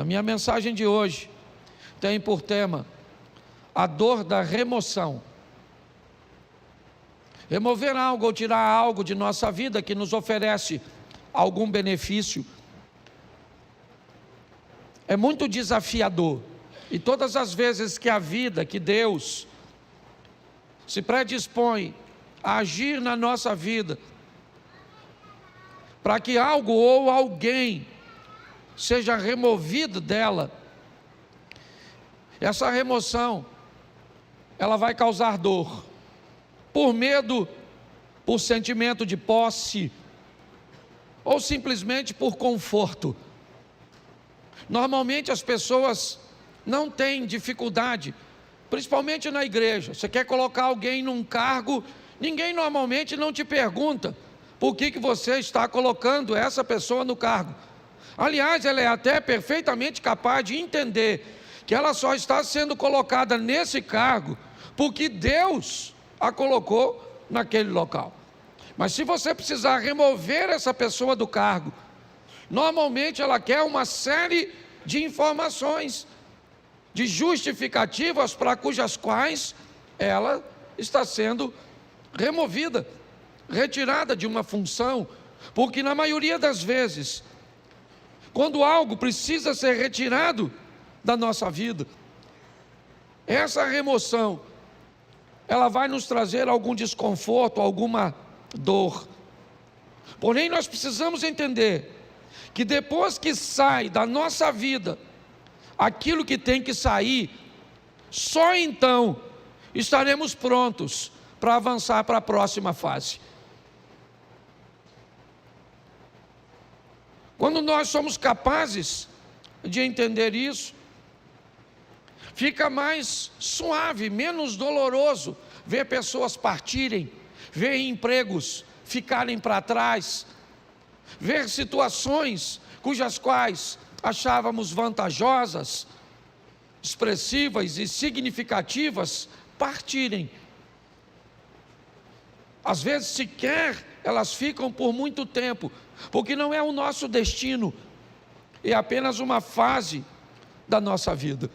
minha mensagem de hoje tem por tema a dor da remoção. Remover algo ou tirar algo de nossa vida que nos oferece algum benefício é muito desafiador. E todas as vezes que a vida, que Deus se predispõe a agir na nossa vida, para que algo ou alguém seja removido dela, essa remoção, ela vai causar dor, por medo, por sentimento de posse, ou simplesmente por conforto. Normalmente as pessoas não têm dificuldade, principalmente na igreja. Você quer colocar alguém num cargo, ninguém normalmente não te pergunta por que você está colocando essa pessoa no cargo. Aliás, ela é até perfeitamente capaz de entender que ela só está sendo colocada nesse cargo porque Deus a colocou naquele local. Mas se você precisar remover essa pessoa do cargo, normalmente ela quer uma série de informações, de justificativas para cujas quais ela está sendo removida, retirada de uma função, porque na maioria das vezes, quando algo precisa ser retirado da nossa vida, essa remoção, ela vai nos trazer algum desconforto, alguma dor. Porém, nós precisamos entender que depois que sai da nossa vida aquilo que tem que sair, só então estaremos prontos para avançar para a próxima fase. Quando nós somos capazes de entender isso, fica mais suave, menos doloroso ver pessoas partirem, ver empregos ficarem para trás, ver situações cujas quais achávamos vantajosas, expressivas e significativas partirem. Às vezes sequer elas ficam por muito tempo, porque não é o nosso destino, é apenas uma fase da nossa vida.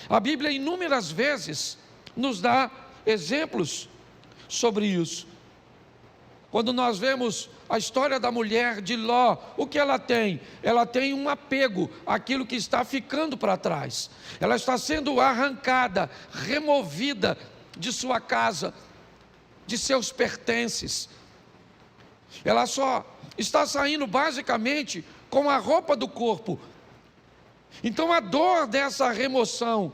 A Bíblia inúmeras vezes nos dá exemplos sobre isso. Quando nós vemos a história da mulher de Ló, o que ela tem? Ela tem um apego àquilo que está ficando para trás. Ela está sendo arrancada, removida de sua casa, de seus pertences. Ela só está saindo basicamente com a roupa do corpo. Então a dor dessa remoção,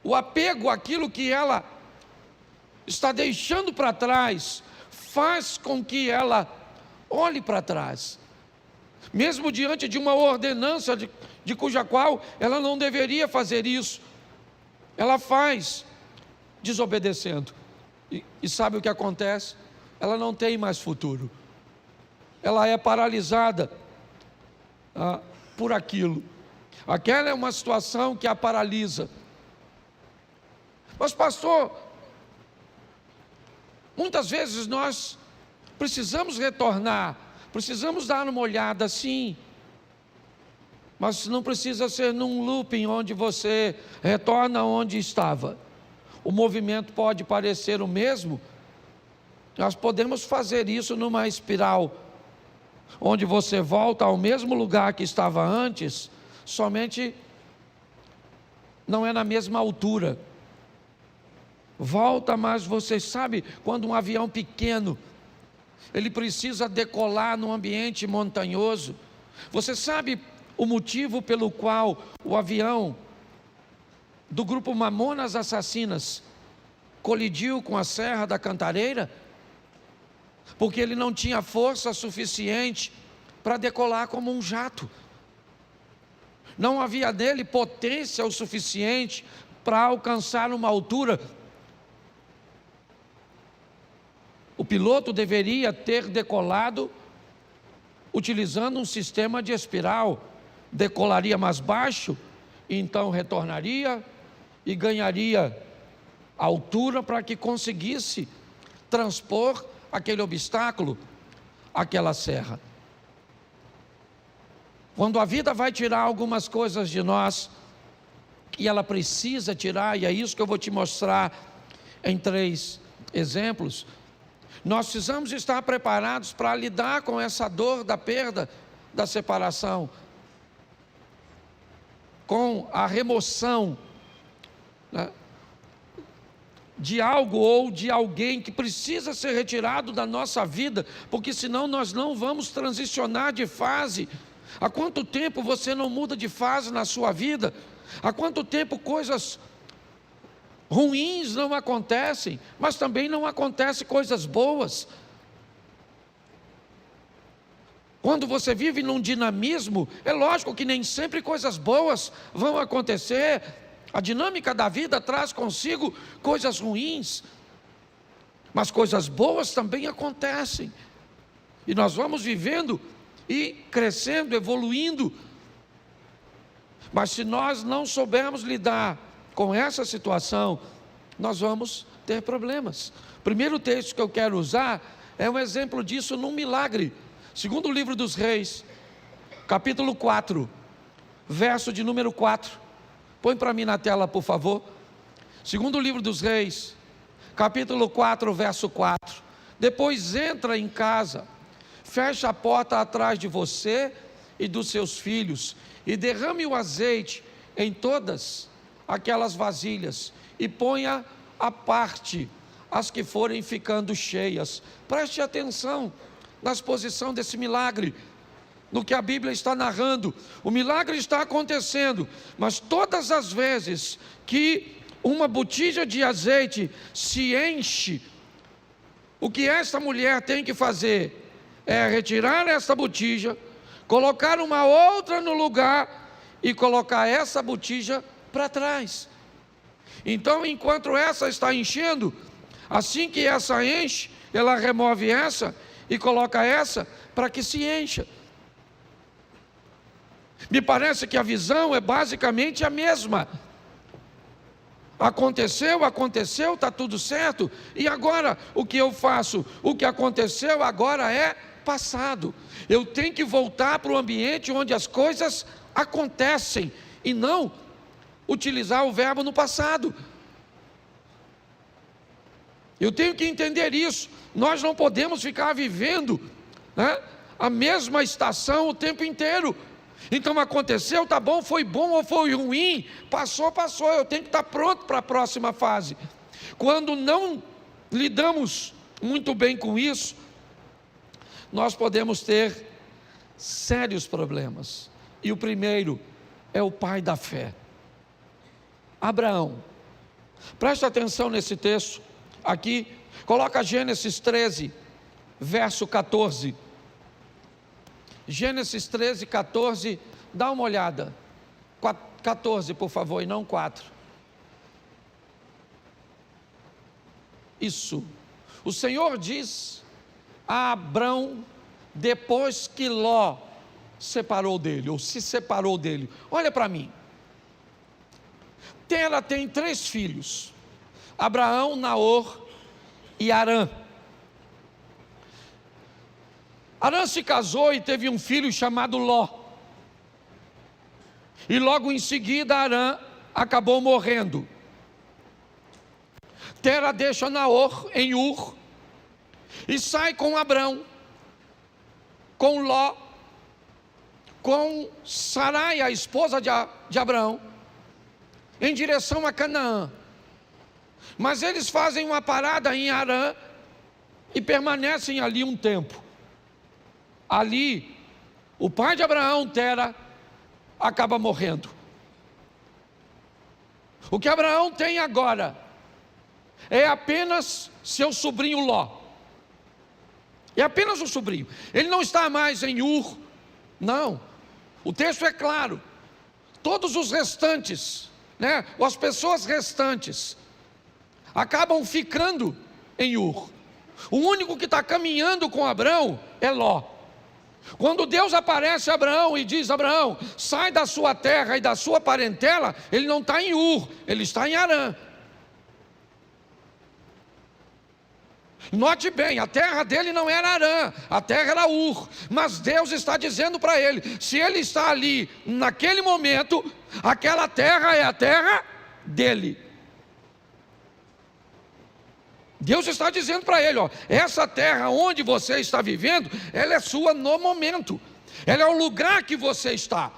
o apego àquilo que ela está deixando para trás, faz com que ela olhe para trás, mesmo diante de uma ordenança de cuja qual ela não deveria fazer isso, ela faz desobedecendo, e sabe o que acontece? Ela não tem mais futuro, ela é paralisada por aquilo. Aquela é uma situação que a paralisa. Mas pastor, muitas vezes nós precisamos retornar, precisamos dar uma olhada, sim, mas não precisa ser num looping onde você retorna onde estava. O movimento pode parecer o mesmo, nós podemos fazer isso numa espiral, onde você volta ao mesmo lugar que estava antes, somente não é na mesma altura. Volta, mas você sabe, quando um avião pequeno, ele precisa decolar num ambiente montanhoso, você sabe o motivo pelo qual o avião do grupo Mamonas Assassinas colidiu com a Serra da Cantareira? Porque ele não tinha força suficiente para decolar como um jato. Não havia nele potência o suficiente para alcançar uma altura. O piloto deveria ter decolado utilizando um sistema de espiral. Decolaria mais baixo, então retornaria e ganharia altura para que conseguisse transpor aquele obstáculo, aquela serra. Quando a vida vai tirar algumas coisas de nós, e ela precisa tirar, e é isso que eu vou te mostrar em 3 exemplos, nós precisamos estar preparados para lidar com essa dor da perda, da separação, com a remoção, né, de algo ou de alguém que precisa ser retirado da nossa vida, porque senão nós não vamos transicionar de fase. Há quanto tempo você não muda de fase na sua vida? Há quanto tempo coisas ruins não acontecem, mas também não acontecem coisas boas? Quando você vive num dinamismo, é lógico que nem sempre coisas boas vão acontecer. A dinâmica da vida traz consigo coisas ruins, mas coisas boas também acontecem. E nós vamos vivendo e crescendo, evoluindo. Mas se nós não soubermos lidar com essa situação, nós vamos ter problemas. O primeiro texto que eu quero usar é um exemplo disso num milagre. Segundo o livro dos Reis, capítulo 4, verso de número 4. Põe para mim na tela, por favor. Segundo o livro dos Reis, capítulo 4, verso 4. Depois entra em casa, fecha a porta atrás de você e dos seus filhos, e derrame o azeite em todas aquelas vasilhas, e ponha à parte as que forem ficando cheias. Preste atenção na exposição desse milagre, no que a Bíblia está narrando. O milagre está acontecendo, mas todas as vezes que uma botija de azeite se enche, o que esta mulher tem que fazer é retirar essa botija, colocar uma outra no lugar e colocar essa botija para trás. Então, enquanto essa está enchendo, assim que essa enche, ela remove essa e coloca essa para que se encha. Me parece que a visão é basicamente a mesma. Aconteceu, está tudo certo, e agora o que eu faço? O que aconteceu agora é passado. Eu tenho que voltar para o ambiente onde as coisas acontecem, e não utilizar o verbo no passado. Eu tenho que entender isso. Nós não podemos ficar vivendo, né, a mesma estação o tempo inteiro. Então aconteceu, tá bom, foi bom ou foi ruim, passou, eu tenho que estar pronto para a próxima fase. Quando não lidamos muito bem com isso, nós podemos ter sérios problemas. E o primeiro é o pai da fé, Abraão. Presta atenção nesse texto aqui, coloca Gênesis 13, verso 14. Gênesis 13, 14, dá uma olhada. 14, por favor, e não 4. Isso. O Senhor diz a Abrão, depois que Ló separou dele, ou se separou dele: olha para mim. Tera tem 3 filhos: Abraão, Naor e Harã. Harã se casou e teve um filho chamado Ló. E logo em seguida Harã acabou morrendo. Tera deixa Naor em Ur e sai com Abrão, com Ló, com Sarai, a esposa de Abraão, em direção a Canaã. Mas eles fazem uma parada em Harã e permanecem ali um tempo. Ali, o pai de Abraão, Tera, acaba morrendo. O que Abraão tem agora é apenas seu sobrinho Ló. É apenas um sobrinho. Ele não está mais em Ur, não. O texto é claro. Todos os restantes, né, ou as pessoas restantes, acabam ficando em Ur. O único que está caminhando com Abraão é Ló. Quando Deus aparece a Abraão e diz: Abraão, sai da sua terra e da sua parentela, ele não está em Ur, ele está em Harã. Note bem, a terra dele não era Harã, a terra era Ur, mas Deus está dizendo para ele, se ele está ali, naquele momento, aquela terra é a terra dele. Deus está dizendo para ele, ó, essa terra onde você está vivendo, ela é sua no momento, ela é o lugar que você está.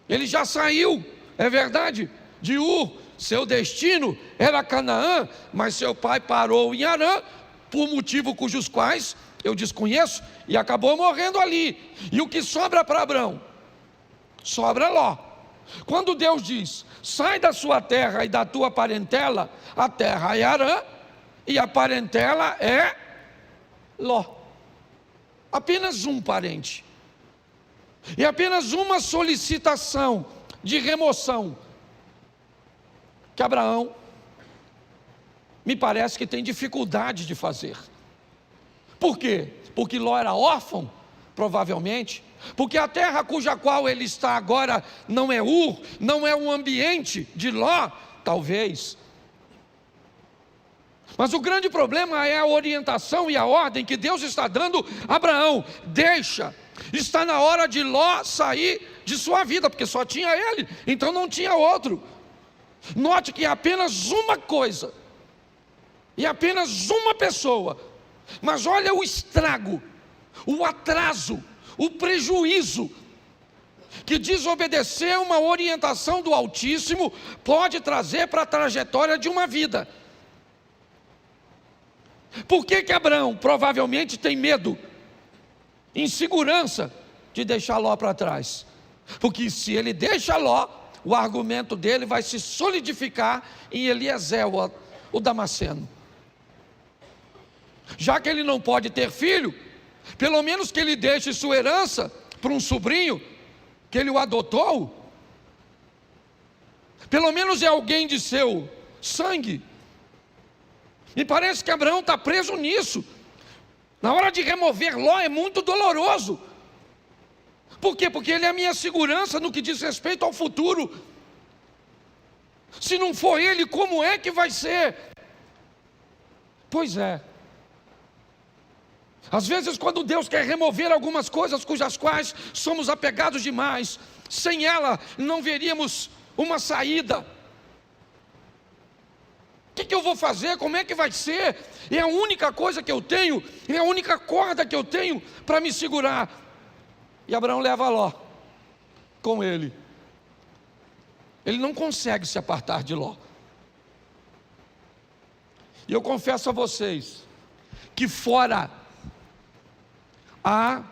Ele já saiu, é verdade, de Ur, seu destino era Canaã, mas seu pai parou em Harã, por motivo cujos quais eu desconheço, e acabou morrendo ali. E o que sobra para Abrão? Sobra Ló. Quando Deus diz, sai da sua terra e da tua parentela, a terra é Harã, e a parentela é Ló. Apenas um parente. E apenas uma solicitação de remoção que Abraão me parece que tem dificuldade de fazer. Por quê? Porque Ló era órfão, provavelmente. Porque a terra cuja qual ele está agora não é Ur, não é um ambiente de Ló, talvez. Mas o grande problema é a orientação e a ordem que Deus está dando a Abraão. Deixa, está na hora de Ló sair de sua vida, porque só tinha ele, então não tinha outro. Note que é apenas uma coisa, e apenas uma pessoa, mas olha o estrago, o atraso, o prejuízo, que desobedecer uma orientação do Altíssimo pode trazer para a trajetória de uma vida. Por que Abraão provavelmente tem medo, insegurança de deixar Ló para trás? Porque se ele deixa Ló, o argumento dele vai se solidificar em Eliezer, o Damasceno. Já que ele não pode ter filho, pelo menos que ele deixe sua herança para um sobrinho, que ele o adotou. Pelo menos é alguém de seu sangue. Me parece que Abraão está preso nisso. Na hora de remover Ló é muito doloroso. Por quê? Porque ele é a minha segurança no que diz respeito ao futuro. Se não for ele, como é que vai ser? Pois é. Às vezes quando Deus quer remover algumas coisas cujas quais somos apegados demais, sem ela não veríamos uma saída. O que eu vou fazer? Como é que vai ser? É a única coisa que eu tenho, é a única corda que eu tenho para me segurar. E Abraão leva Ló com ele. Ele não consegue se apartar de Ló. E eu confesso a vocês que fora a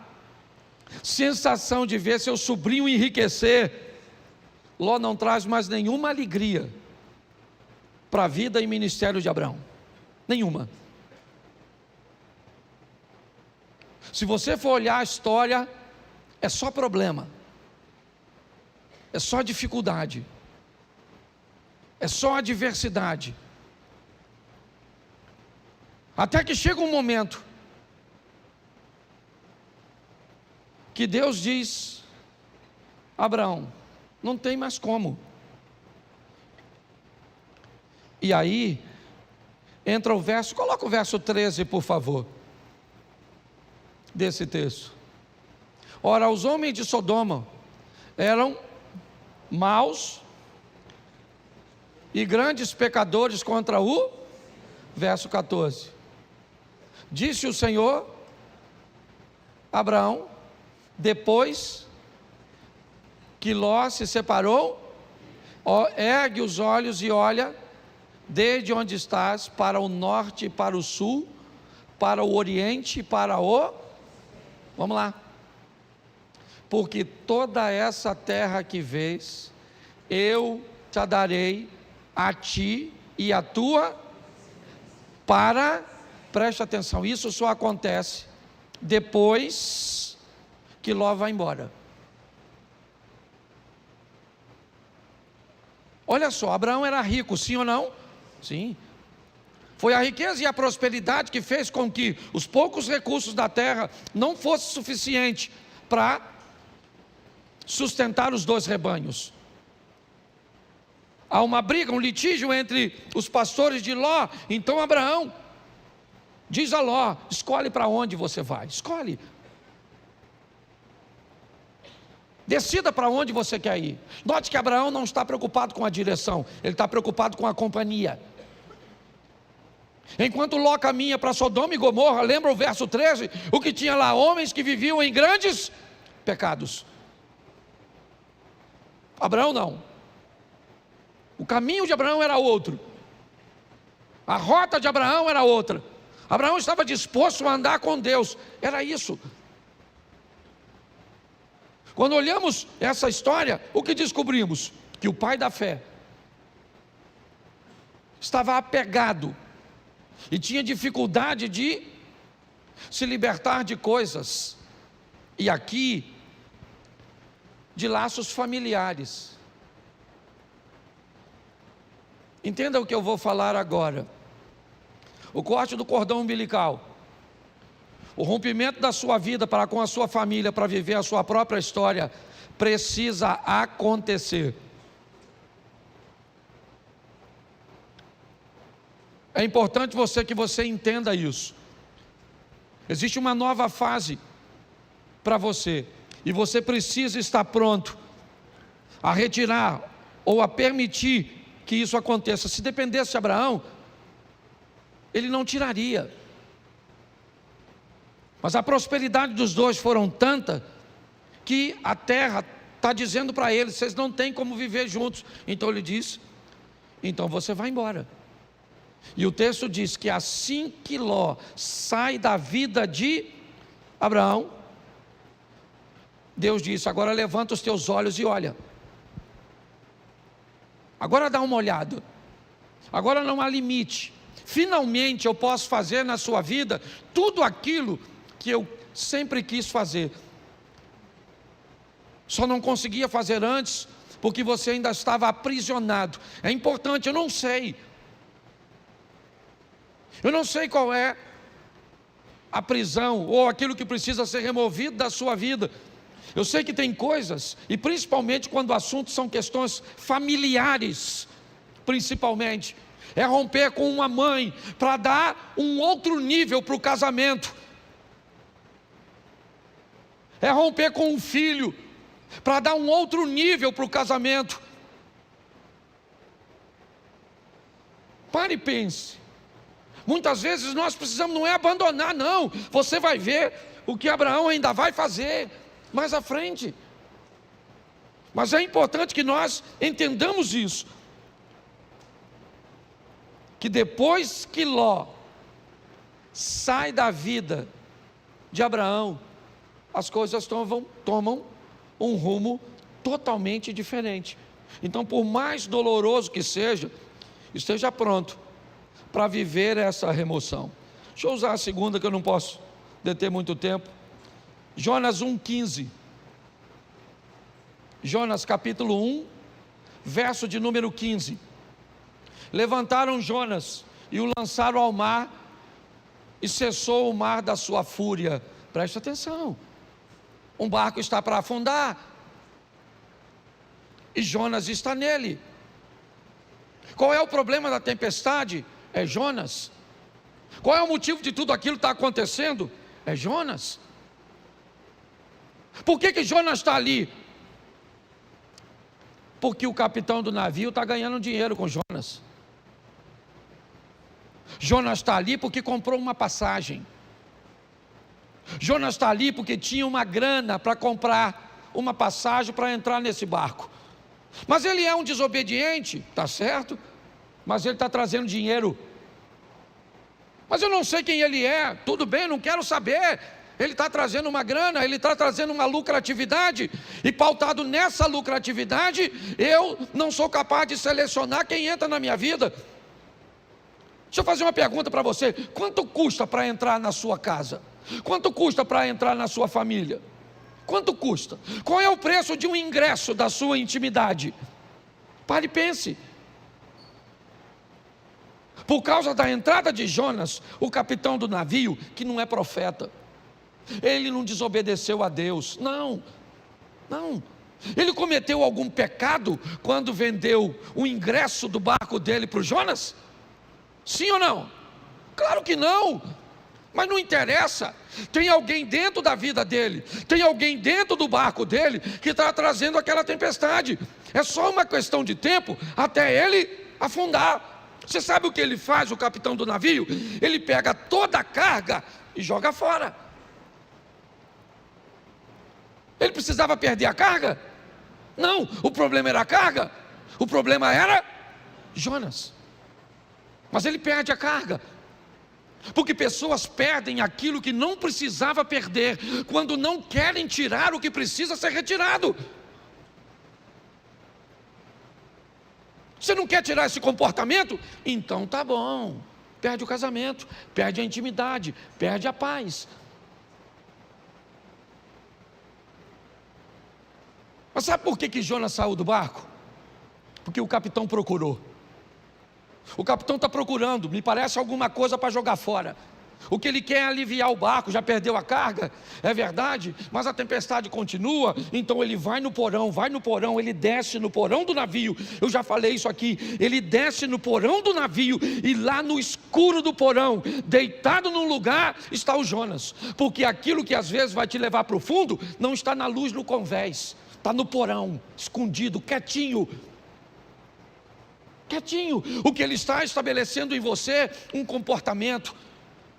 sensação de ver seu sobrinho enriquecer, Ló não traz mais nenhuma alegria para a vida e ministério de Abraão. Nenhuma. Se você for olhar a história, é só problema, é só dificuldade, é só adversidade. Até que chega um momento que Deus diz: Abraão, não tem mais como. E aí entra o verso, coloca o verso 13 por favor, desse texto. Ora, os homens de Sodoma eram maus e grandes pecadores contra o, verso 14, disse o Senhor a Abraão, depois que Ló se separou, ergue os olhos e olha, desde onde estás, para o norte e para o sul, para o oriente e para o, vamos lá, porque toda essa terra que vês, eu te darei a ti e a tua, preste atenção, isso só acontece depois que Ló vai embora. Olha só, Abraão era rico, sim ou não? Sim. Foi a riqueza e a prosperidade que fez com que os poucos recursos da terra não fossem suficientes para sustentar os dois rebanhos. Há uma briga, um litígio entre os pastores de Ló. Então Abraão Diz a Ló: escolhe para onde você vai, escolhe. Decida para onde você quer ir. Note que Abraão não está preocupado com a direção, ele está preocupado com a companhia. Enquanto Ló caminha para Sodoma e Gomorra, lembra o verso 13? O que tinha lá? Homens que viviam em grandes pecados. Abraão não. O caminho de Abraão era outro. A rota de Abraão era outra. Abraão estava disposto a andar com Deus. Era isso. Quando olhamos essa história, o que descobrimos? Que o pai da fé estava apegado e tinha dificuldade de se libertar de coisas, e aqui, de laços familiares. Entenda o que eu vou falar agora. O corte do cordão umbilical, o rompimento da sua vida para com a sua família, para viver a sua própria história, precisa acontecer. É importante que você entenda isso. Existe uma nova fase para você, e você precisa estar pronto a retirar ou a permitir que isso aconteça. Se dependesse de Abraão, ele não tiraria. Mas a prosperidade dos dois foram tanta que a terra está dizendo para eles: vocês não têm como viver juntos. Então ele diz: então você vai embora. E o texto diz que assim que Ló sai da vida de Abraão, Deus disse: agora levanta os teus olhos e olha. Agora dá uma olhada. Agora não há limite. Finalmente eu posso fazer na sua vida tudo aquilo que eu sempre quis fazer. Só não conseguia fazer antes porque você ainda estava aprisionado. É importante, eu não sei qual é a prisão ou aquilo que precisa ser removido da sua vida. Eu sei que tem coisas, e principalmente quando o assunto são questões familiares, principalmente, é romper com uma mãe para dar um outro nível para o casamento. É romper com um filho para dar um outro nível para o casamento. Pare e pense. Muitas vezes nós precisamos, não é abandonar, não. Você vai ver o que Abraão ainda vai fazer mais à frente. Mas é importante que nós entendamos isso, que depois que Ló sai da vida de Abraão, as coisas tomam um rumo totalmente diferente. Então, por mais doloroso que seja, esteja pronto para viver essa remoção. Deixa eu usar a segunda, que eu não posso deter muito tempo. Jonas 1,15. Jonas capítulo 1, verso de número 15. Levantaram Jonas e o lançaram ao mar, e cessou o mar da sua fúria. Preste atenção. Um barco está para afundar, e Jonas está nele. Qual é o problema da tempestade? É Jonas. Qual é o motivo de tudo aquilo que está acontecendo? É Jonas. Por que Jonas está ali? Porque o capitão do navio está ganhando dinheiro com Jonas. Jonas está ali porque comprou uma passagem. Jonas está ali porque tinha uma grana para comprar uma passagem para entrar nesse barco. Mas ele é um desobediente, está certo? Mas ele está trazendo dinheiro. Mas eu não sei quem ele é. Tudo bem, não quero saber. Ele está trazendo uma grana, ele está trazendo uma lucratividade, e pautado nessa lucratividade, eu não sou capaz de selecionar quem entra na minha vida. Deixa eu fazer uma pergunta para você: quanto custa para entrar na sua casa? Quanto custa para entrar na sua família? Quanto custa? Qual é o preço de um ingresso da sua intimidade? Pare e pense. Por causa da entrada de Jonas, o capitão do navio, que não é profeta, ele não desobedeceu a Deus, não. Ele cometeu algum pecado quando vendeu o ingresso do barco dele para o Jonas? Sim ou não? Claro que não. Mas não interessa, tem alguém dentro da vida dele, tem alguém dentro do barco dele que está trazendo aquela tempestade. É só uma questão de tempo até ele afundar. Você sabe o que ele faz, o capitão do navio? Ele pega toda a carga e joga fora. Ele precisava perder a carga? Não, o problema era a carga, o problema era Jonas. Mas ele perde a carga. Porque pessoas perdem aquilo que não precisava perder, quando não querem tirar o que precisa ser retirado. Você não quer tirar esse comportamento? Então tá bom. Perde o casamento, perde a intimidade, perde a paz. Mas sabe por que Jonas saiu do barco? Porque o capitão procurou. O capitão está procurando, me parece alguma coisa para jogar fora. O que ele quer é aliviar o barco, já perdeu a carga, é verdade, mas a tempestade continua, então ele vai no porão, ele desce no porão do navio. Eu já falei isso aqui, ele desce no porão do navio, e lá no escuro do porão, deitado num lugar, está o Jonas. Porque aquilo que às vezes vai te levar para o fundo, não está na luz no convés, está no porão, escondido, quietinho. O que ele está estabelecendo em você, um comportamento,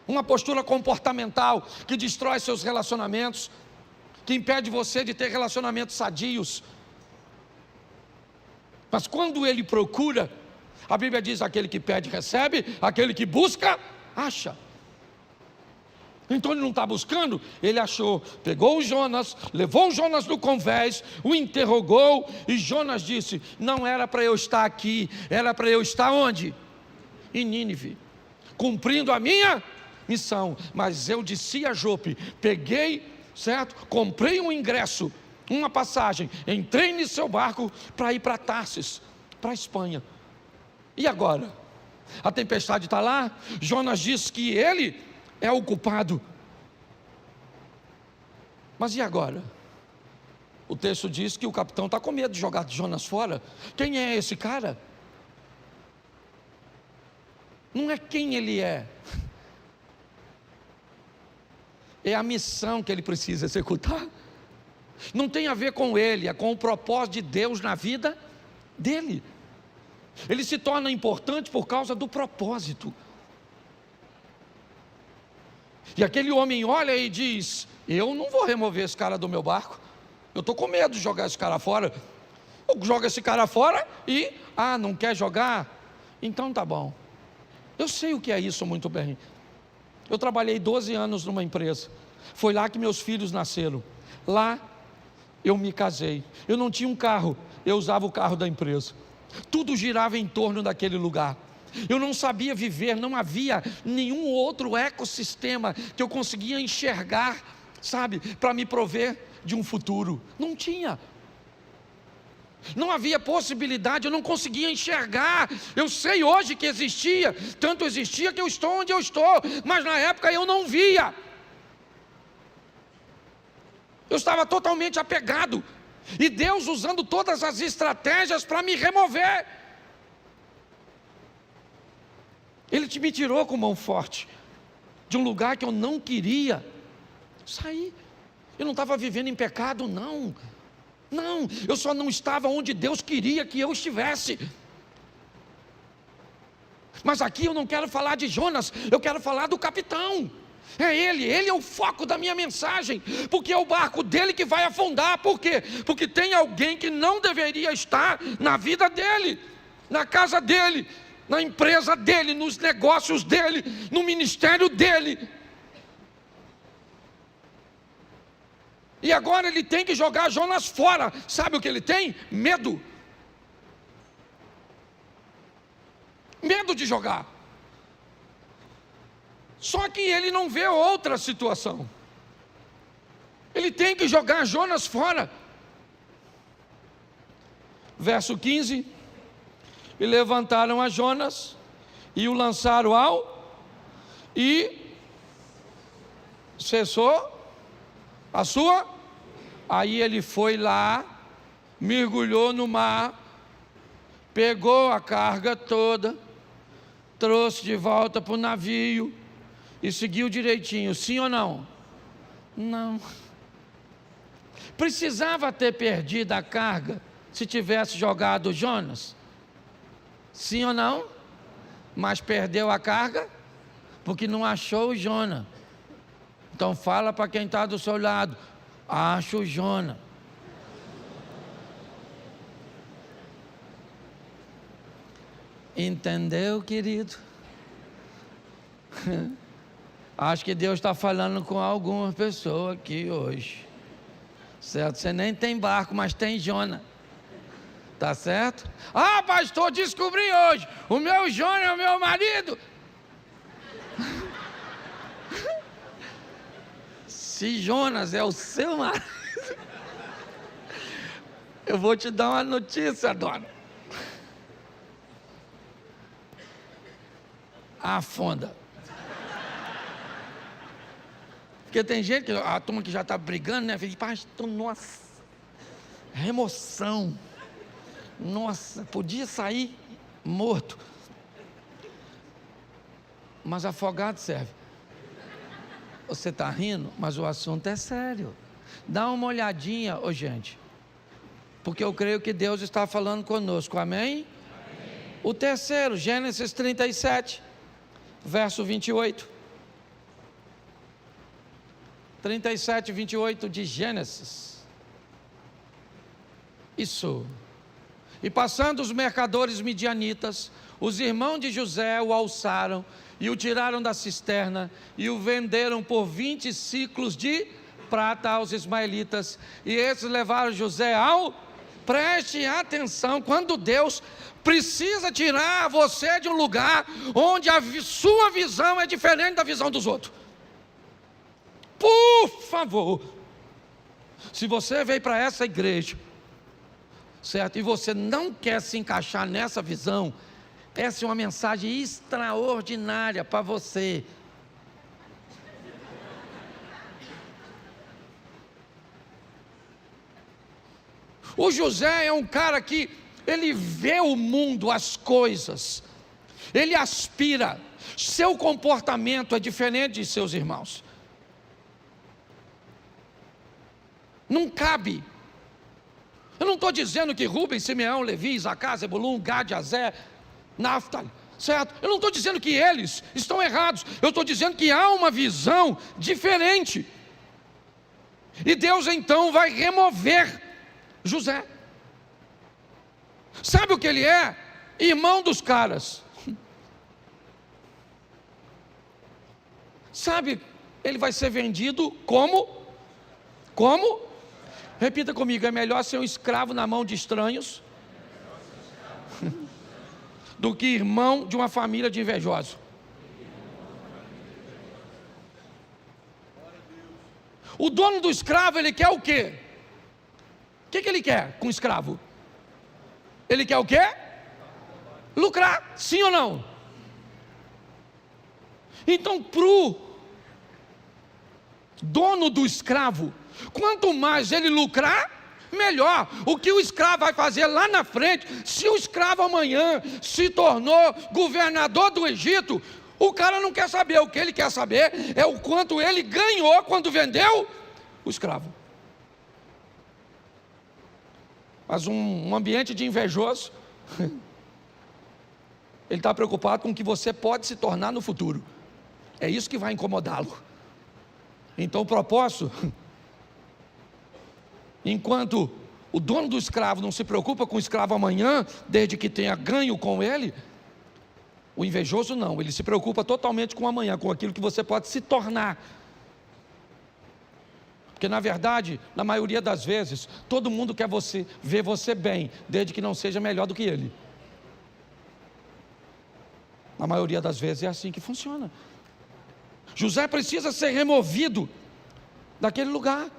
uma postura comportamental, que destrói seus relacionamentos, que impede você de ter relacionamentos sadios. Mas quando ele procura, a Bíblia diz: aquele que pede recebe, aquele que busca, acha. Então ele não está buscando, ele achou, pegou o Jonas, levou o Jonas no convés, o interrogou, e Jonas disse: não era para eu estar aqui, era para eu estar onde? Em Nínive, cumprindo a minha missão. Mas eu desci a Jope, peguei, certo? Comprei um ingresso, uma passagem, entrei no seu barco para ir para Tarsis, para a Espanha. E agora? A tempestade está lá, Jonas diz que ele é o culpado. Mas e agora? O texto diz que o capitão está com medo de jogar Jonas fora. Quem é esse cara? Não é quem ele é a missão que ele precisa executar. Não tem a ver com ele, é com o propósito de Deus na vida dele. Ele se torna importante por causa do propósito. E aquele homem olha e diz: eu não vou remover esse cara do meu barco, eu estou com medo de jogar esse cara fora. Eu jogo esse cara fora e, não quer jogar? Então tá bom. Eu sei o que é isso muito bem. Eu trabalhei 12 anos numa empresa, foi lá que meus filhos nasceram. Lá eu me casei, eu não tinha um carro, eu usava o carro da empresa. Tudo girava em torno daquele lugar. Eu não sabia viver, não havia nenhum outro ecossistema que eu conseguia enxergar, sabe, para me prover de um futuro. Não tinha. Não havia possibilidade, eu não conseguia enxergar. Eu sei hoje que existia, tanto existia que eu estou onde eu estou, mas na época eu não via. Eu estava totalmente apegado, e Deus usando todas as estratégias para me remover. Ele me tirou com mão forte de um lugar que eu não queria sair. Eu não estava vivendo em pecado, não, eu só não estava onde Deus queria que eu estivesse. Mas aqui eu não quero falar de Jonas, eu quero falar do capitão. É ele é o foco da minha mensagem, porque é o barco dele que vai afundar. Por quê? Porque tem alguém que não deveria estar na vida dele, na casa dele, na empresa dele, nos negócios dele, no ministério dele. E agora ele tem que jogar Jonas fora. Sabe o que ele tem? Medo. Medo de jogar. Só que ele não vê outra situação. Ele tem que jogar Jonas fora. Verso 15: e levantaram a Jonas e o lançaram e cessou a sua. Aí ele foi lá, mergulhou no mar, pegou a carga toda, trouxe de volta para o navio, e seguiu direitinho, sim ou não? Não. Precisava ter perdido a carga se tivesse jogado Jonas? Sim ou não? Mas perdeu a carga porque não achou o Jonas. Então fala para quem está do seu lado: acha o Jonas. Entendeu, querido? Acho que Deus está falando com alguma pessoa aqui hoje. Certo? Você nem tem barco, mas tem Jonas. Tá certo? Ah, pastor, descobri hoje. O meu Jonas é o meu marido. Se Jonas é o seu marido, eu vou te dar uma notícia, dona. Afunda. Porque tem gente, a turma que já está brigando, né? Fala, pastor, nossa, remoção. Nossa, podia sair morto. Mas afogado serve. Você está rindo, mas o assunto é sério. Dá uma olhadinha, gente. Porque eu creio que Deus está falando conosco, amém? O terceiro, Gênesis 37, verso 28. 37, 28 de Gênesis. Isso. E passando os mercadores midianitas, os irmãos de José o alçaram e o tiraram da cisterna e o venderam por 20 ciclos de prata aos ismaelitas. E esses levaram José ao... Preste atenção, quando Deus precisa tirar você de um lugar onde a sua visão é diferente da visão dos outros. Por favor, se você veio para essa igreja, certo, e você não quer se encaixar nessa visão, essa é uma mensagem extraordinária para você. O José é um cara que ele vê o mundo, as coisas, ele aspira, seu comportamento é diferente de seus irmãos. Não cabe. Eu não estou dizendo que Rubem, Simeão, Levi, Isacar, Zebulun, Gad, Azer, Naftali, certo? Eu não estou dizendo que eles estão errados. Eu estou dizendo que há uma visão diferente. E Deus então vai remover José. Sabe o que ele é? Irmão dos caras. Sabe, ele vai ser vendido como? Repita comigo, é melhor ser um escravo na mão de estranhos do que irmão de uma família de invejosos. O dono do escravo, ele quer o quê? O que ele quer com o escravo? Ele quer o quê? Lucrar, sim ou não? Então, para o dono do escravo, quanto mais ele lucrar, melhor. O que o escravo vai fazer lá na frente, se o escravo amanhã se tornou governador do Egito, o cara não quer saber. O que ele quer saber é o quanto ele ganhou quando vendeu o escravo. Mas um ambiente de invejoso, ele está preocupado com o que você pode se tornar no futuro. É isso que vai incomodá-lo. Então o propósito, enquanto o dono do escravo não se preocupa com o escravo amanhã, desde que tenha ganho com ele, o invejoso não, ele se preocupa totalmente com amanhã, com aquilo que você pode se tornar. Porque na verdade, na maioria das vezes, todo mundo quer ver você bem, desde que não seja melhor do que ele. Na maioria das vezes é assim que funciona. José precisa ser removido daquele lugar.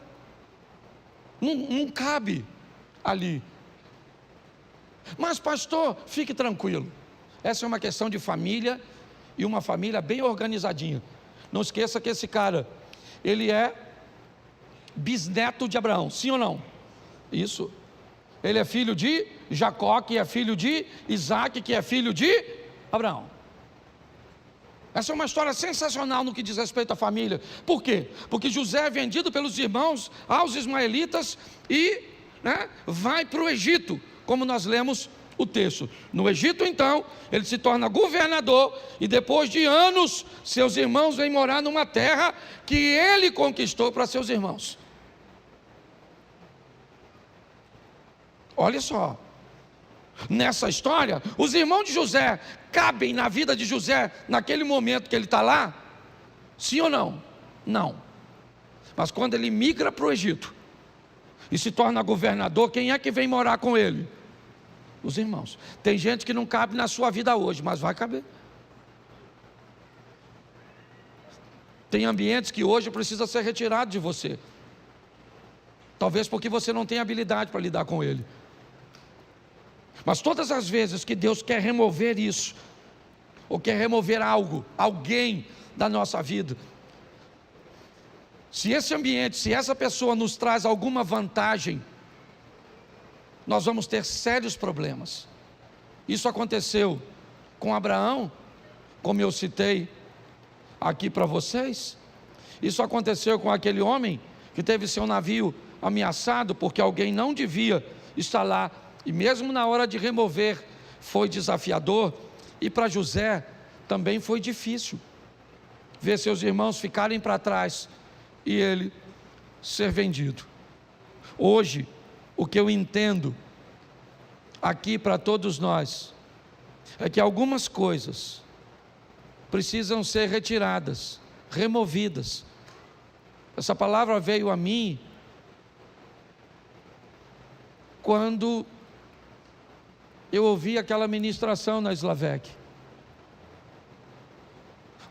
Não cabe ali. Mas pastor, fique tranquilo. Essa é uma questão de família, e uma família bem organizadinha. Não esqueça que esse cara, ele é bisneto de Abraão, sim ou não? Isso. Ele é filho de Jacó, que é filho de Isaac, que é filho de Abraão. Essa é uma história sensacional no que diz respeito à família. Por quê? Porque José é vendido pelos irmãos aos ismaelitas e vai para o Egito, como nós lemos o texto. No Egito, então, ele se torna governador e depois de anos, seus irmãos vêm morar numa terra que ele conquistou para seus irmãos. Olha só, nessa história, os irmãos de José cabem na vida de José naquele momento que ele está lá? Sim ou não? Não. Mas quando ele migra para o Egito e se torna governador, quem é que vem morar com ele? Os irmãos. Tem gente que não cabe na sua vida hoje, mas vai caber. Tem ambientes que hoje precisa ser retirado de você. Talvez porque você não tem habilidade para lidar com ele. Mas todas as vezes que Deus quer remover isso, ou quer remover algo, alguém da nossa vida, se esse ambiente, se essa pessoa nos traz alguma vantagem, nós vamos ter sérios problemas. Isso aconteceu com Abraão, como eu citei aqui para vocês. Isso aconteceu com aquele homem que teve seu navio ameaçado porque alguém não devia estar lá, e mesmo na hora de remover foi desafiador. E para José também foi difícil ver seus irmãos ficarem para trás e ele ser vendido. Hoje, o que eu entendo aqui para todos nós é que algumas coisas precisam ser retiradas, removidas. Essa palavra veio a mim quando eu ouvi aquela ministração na Slavec,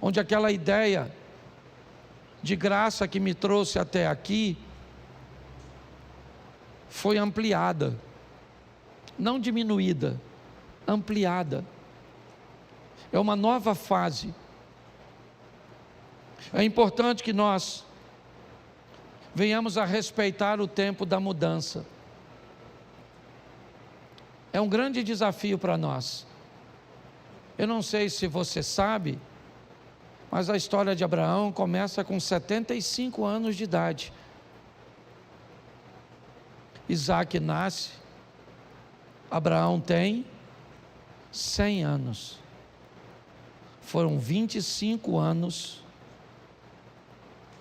onde aquela ideia de graça que me trouxe até aqui foi ampliada, não diminuída, ampliada. É uma nova fase. É importante que nós venhamos a respeitar o tempo da mudança. É um grande desafio para nós. Eu não sei se você sabe, mas a história de Abraão começa com 75 anos de idade. Isaac nasce, Abraão tem 100 anos. Foram 25 anos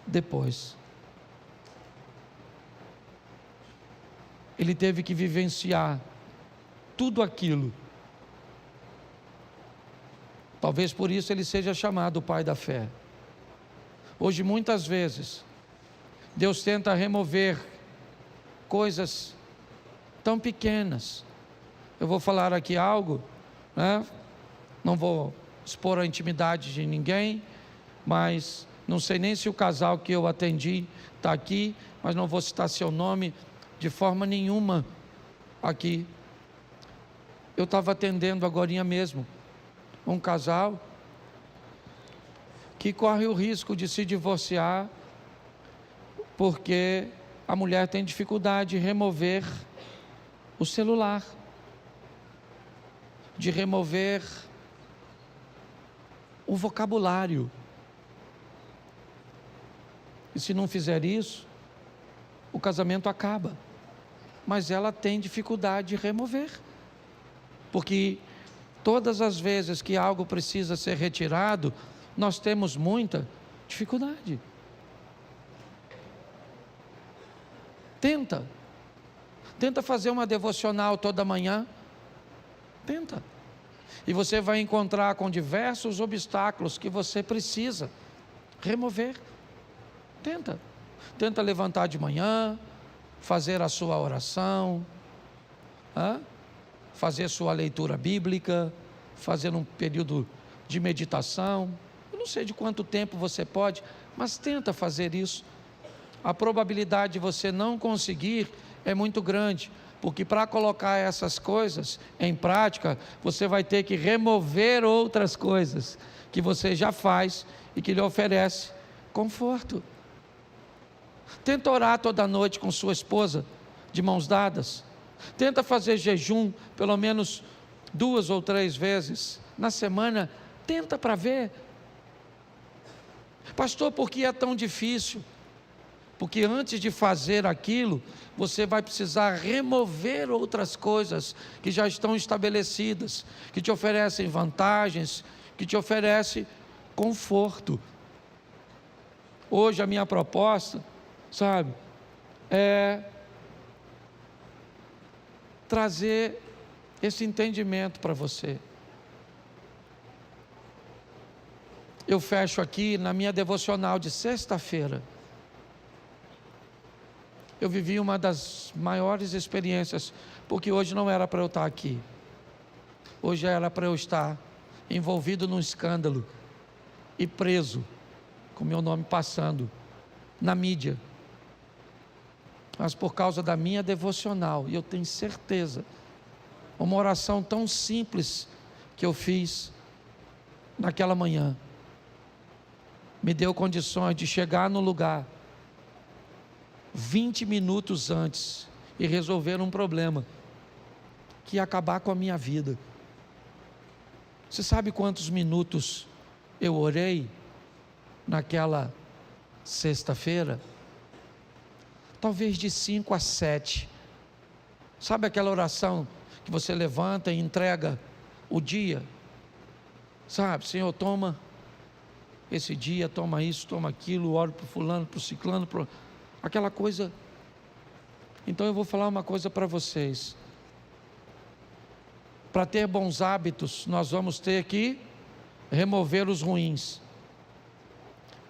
depois. Ele teve que vivenciar tudo aquilo. Talvez por isso ele seja chamado o pai da fé. Hoje, muitas vezes, Deus tenta remover coisas tão pequenas. Eu vou falar aqui algo, não vou expor a intimidade de ninguém, mas não sei nem se o casal que eu atendi está aqui, mas não vou citar seu nome de forma nenhuma aqui. Eu estava atendendo agorinha mesmo um casal que corre o risco de se divorciar porque a mulher tem dificuldade de remover o celular, de remover o vocabulário. E se não fizer isso, o casamento acaba. Mas ela tem dificuldade de remover, porque todas as vezes que algo precisa ser retirado, nós temos muita dificuldade. Tenta fazer uma devocional toda manhã. Tenta. E você vai encontrar com diversos obstáculos que você precisa remover. Tenta levantar de manhã, fazer a sua oração, fazer sua leitura bíblica, fazer um período de meditação. Eu não sei de quanto tempo você pode, mas tenta fazer isso. A probabilidade de você não conseguir é muito grande, porque para colocar essas coisas em prática, você vai ter que remover outras coisas que você já faz e que lhe oferece conforto. Tenta orar toda noite com sua esposa, de mãos dadas. Tenta fazer jejum pelo menos 2 ou 3 vezes na semana. Tenta para ver. Pastor, por que é tão difícil? Porque antes de fazer aquilo, você vai precisar remover outras coisas que já estão estabelecidas, que te oferecem vantagens, que te oferecem conforto. Hoje a minha proposta, sabe, é trazer esse entendimento para você. Eu fecho aqui na minha devocional de sexta-feira. Eu vivi uma das maiores experiências, porque hoje não era para eu estar aqui. Hoje era para eu estar envolvido num escândalo e preso, com meu nome passando na mídia. Mas por causa da minha devocional, e eu tenho certeza, uma oração tão simples que eu fiz naquela manhã, me deu condições de chegar no lugar 20 minutos antes e resolver um problema que ia acabar com a minha vida. Você sabe quantos minutos eu orei naquela sexta-feira? Talvez de 5 a 7. Sabe aquela oração que você levanta e entrega o dia? Sabe, Senhor, toma esse dia, toma isso, toma aquilo, oro para o fulano, para o ciclano, aquela coisa. Então eu vou falar uma coisa para vocês. Para ter bons hábitos, nós vamos ter que remover os ruins.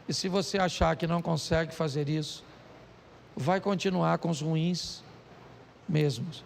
E se você achar que não consegue fazer isso, vai continuar com os ruins mesmos.